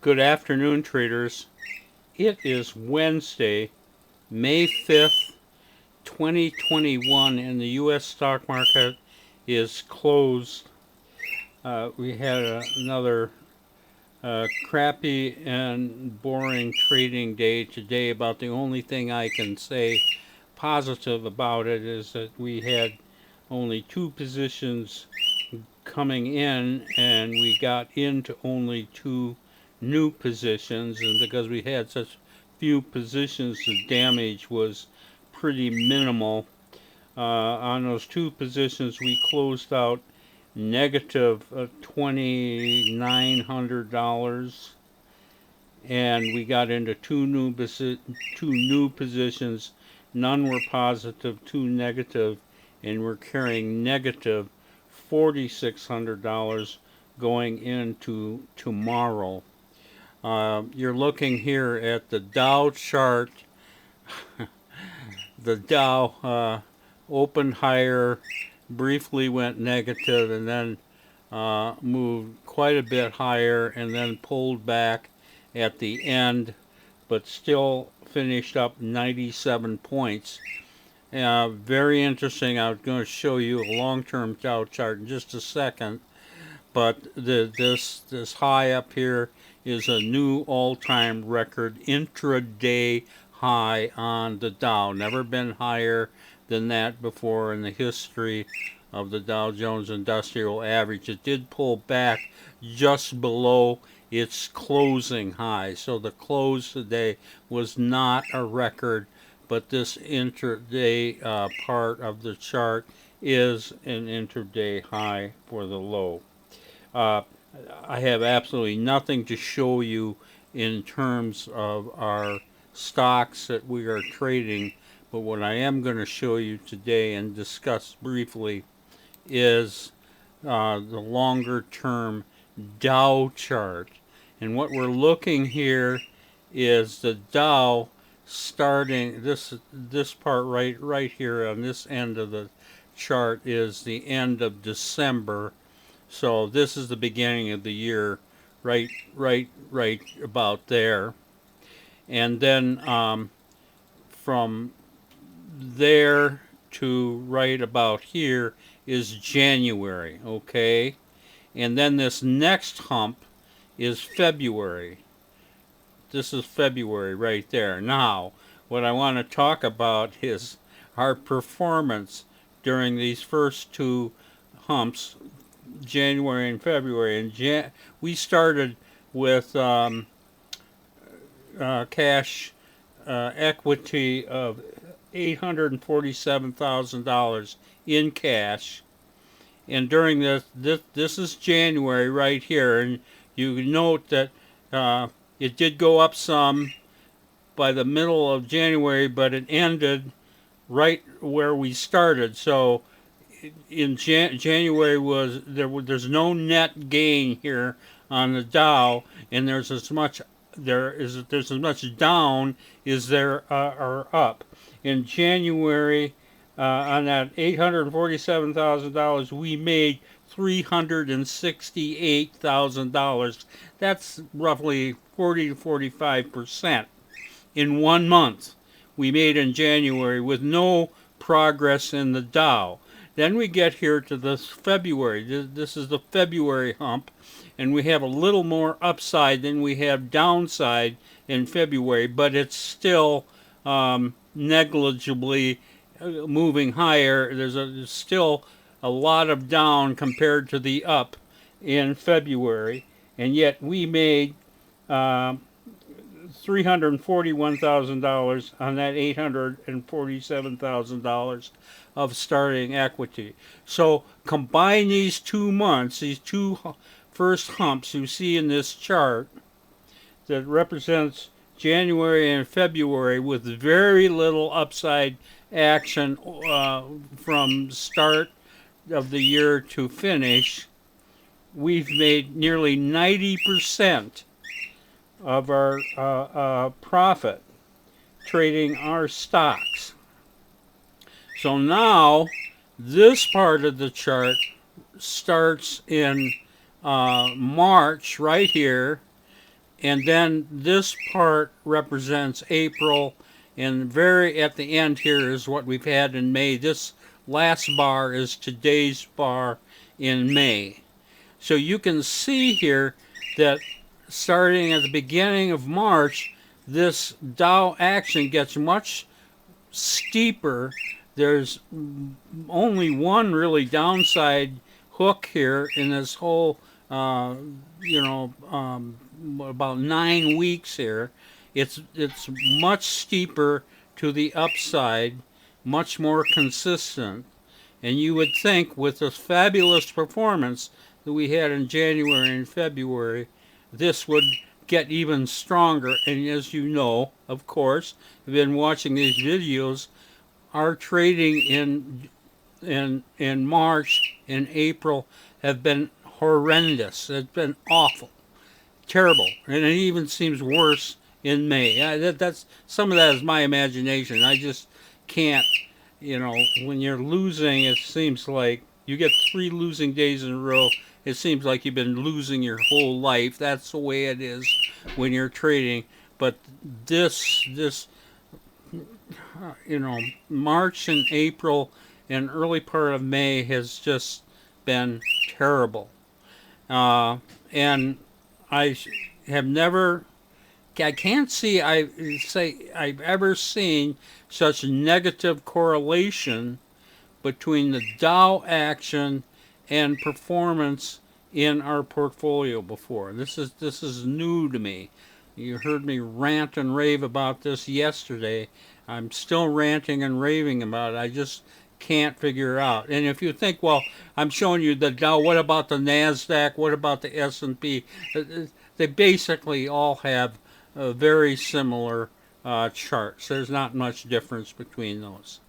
Good afternoon, traders. It is Wednesday, May 5th, 2021, and the U.S. stock market is closed. We had another crappy and boring trading day today. About the only thing I can say positive about it is that we had only two positions coming in, and we got into only two new positions, and because we had such few positions, the damage was pretty minimal. On those two positions, we closed out negative $2,900, and we got into two new positions. None were positive, two negative, and we're carrying negative $4,600 going into tomorrow. You're looking here at the Dow chart. The Dow opened higher, briefly went negative, and then moved quite a bit higher, and then pulled back at the end, but still finished up 97 points. Very interesting. I'm going to show you a long-term Dow chart in just a second. But this high up here is a new all-time record intraday high on the Dow. Never been higher than that before in the history of the Dow Jones Industrial Average. It did pull back just below its closing high. So the close today was not a record, but this intraday part of the chart is an intraday high for the low. I have absolutely nothing to show you in terms of our stocks that we are trading, but what I am going to show you today and discuss briefly is the longer term Dow chart. And what we're looking here is the Dow starting this part right here on this end of the chart is the end of December. So this is the beginning of the year, right about there. And then from there to right about here is January, okay? And then this next hump is February. This is February right there. Now, what I want to talk about is our performance during these first two humps, January and February. And we started with cash equity of $847,000 in cash. And during this is January right here, and you note that it did go up some by the middle of January, but it ended right where we started. So in January there's no net gain here on the Dow, and there's as much down as there are up. In January, on that $847,000, we made $368,000. That's roughly 40 to 45% in 1 month we made in January with no progress in the Dow. Then we get here to this February. This is the February hump, and we have a little more upside than we have downside in February, but it's still negligibly moving higher. There's still a lot of down compared to the up in February, and yet we made $341,000 on that $847,000 of starting equity. So combine these 2 months, these two first humps you see in this chart that represents January and February with very little upside action from start of the year to finish. We've made nearly 90% of our profit trading our stocks. So now this part of the chart starts in March right here and then this part represents April, and very at the end here is what we've had in May. This last bar is today's bar in May. So you can see here that starting at the beginning of March, this Dow action gets much steeper. There's only one really downside hook here in this whole, uh, you know, about 9 weeks here. It's much steeper to the upside, much more consistent. And you would think with this fabulous performance that we had in January and February, this would get even stronger. And as you know, of course, have been watching these videos, our trading in March and April have been horrendous. It's been awful, terrible, and it even seems worse in May. That's some of that is my imagination. I just can't, when you're losing, it seems like you get 3 losing days in a row. It seems like you've been losing your whole life. That's the way it is when you're trading. But this March and April and early part of May has just been terrible. And I have never, I can't see, I've ever seen such negative correlation between the Dow action and performance in our portfolio before. This is new to me. You heard me rant and rave about this yesterday. I'm still ranting and raving about it. I just can't figure it out. And if you think, well, I'm showing you the Dow, what about the Nasdaq? What about the S&P? They basically all have very similar charts. There's not much difference between those.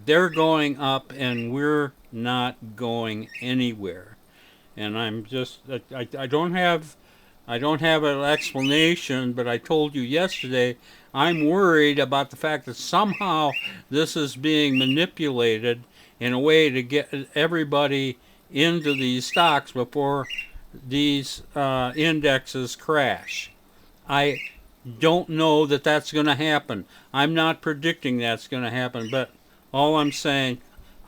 They're going up, and we're not going anywhere. And I'm just, I don't have an explanation, but I told you yesterday I'm worried about the fact that somehow this is being manipulated in a way to get everybody into these stocks before these indexes crash. I don't know that that's going to happen. I'm not predicting that's going to happen, but all I'm saying,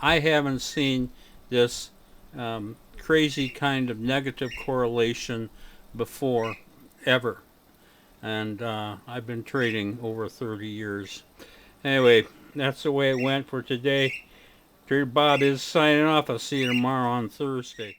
I haven't seen this crazy kind of negative correlation before, ever. And I've been trading over 30 years. Anyway, that's the way it went for today. Trader Bob is signing off. I'll see you tomorrow on Thursday.